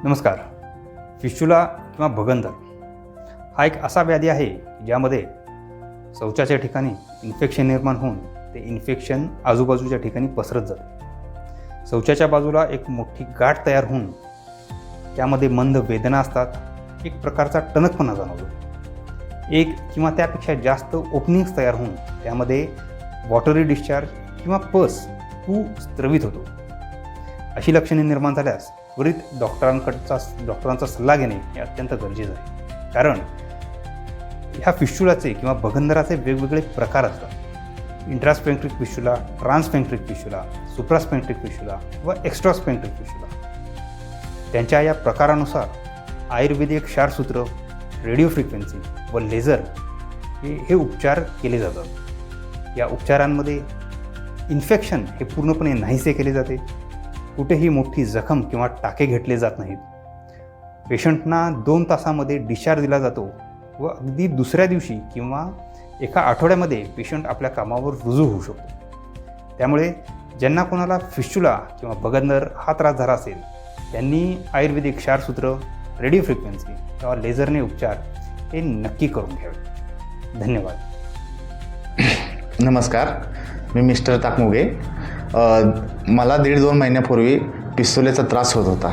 नमस्कार. फिस्चुला किंवा भगंदर हा एक असा व्याधी आहे ज्यामध्ये शौचाच्या ठिकाणी इन्फेक्शन निर्माण होऊन ते इन्फेक्शन आजूबाजूच्या ठिकाणी पसरत जाते. शौचाच्या बाजूला एक मोठी गाठ तयार होऊन त्यामध्ये मंद वेदना असतात. एक प्रकारचा टणकपणा जाणवतो. एक किंवा त्यापेक्षा जास्त ओपनिंग्स तयार होऊन त्यामध्ये वॉटरी डिस्चार्ज किंवा पस स्त्रवित होतो. अशी लक्षणे निर्माण झाल्यास त्वरित डॉक्टरांचा सल्ला घेणे हे अत्यंत गरजेचं आहे. कारण ह्या फिस्चुलाचे किंवा भगंदराचे वेगवेगळे प्रकार असतात. इंट्रास्पेंक्ट्रिक फिस्चुला, ट्रान्सपेंक्ट्रिक फिस्चुला, सुप्रास्पेंक्ट्रिक फिस्चुला व एक्स्ट्रास्पेंक्ट्रिक फिस्चुला. त्यांच्या या प्रकारानुसार आयुर्वेदिक क्षारसूत्र, रेडिओ फ्रिक्वेन्सी व लेझर हे उपचार केले जातात. या उपचारांमध्ये इन्फेक्शन हे पूर्णपणे नाहीसे केले जाते. कुठेही मोठी जखम किंवा टाके घेतले जात नाहीत. पेशंटना 2 तासामध्ये डिस्चार्ज दिला जातो व अगदी दुसऱ्या दिवशी किंवा एका आठवड्यामध्ये पेशंट आपल्या कामावर रुजू होऊ शकतो. त्यामुळे ज्यांना कोणाला फिस्चुला किंवा भगंदर हा त्रास झाला असेल त्यांनी आयुर्वेदिक क्षारसूत्र, रेडिओ फ्रिक्वेन्सी किंवा लेझरने उपचार हे नक्की करून घ्यावे. धन्यवाद. नमस्कार, मी मिस्टर ताकमुगे. मला 1.5-2 महिन्यापूर्वी पिस्तुलेचा त्रास होत होता.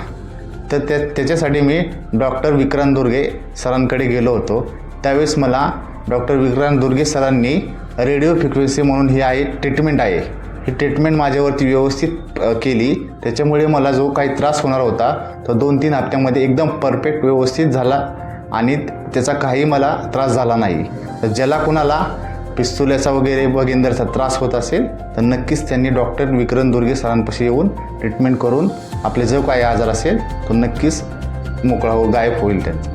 तर त्याच्यासाठी मी डॉक्टर विक्रांत दुर्गे सरांकडे गेलो होतो. त्यावेळेस मला डॉक्टर विक्रांत दुर्गे सरांनी रेडिओ फ्रिक्वेन्सी म्हणून ही ट्रीटमेंट आहे, ही ट्रीटमेंट माझ्यावरती व्यवस्थित केली. त्याच्यामुळे मला जो काही त्रास होणार होता तो 2-3 हप्त्यामध्ये एकदम परफेक्ट व्यवस्थित झाला आणि त्याचा काही मला त्रास झाला नाही. तर ज्याला कुणाला पिस्तुल्याचा वगैरे भगंदरचा त्रास होत असेल तर नक्कीच त्यांनी डॉक्टर विक्रांत दुर्गे सरांपाशी येऊन ट्रीटमेंट करून आपले जो काही आजार असेल तो नक्कीच मोकळा गायब होईल त्यांचा.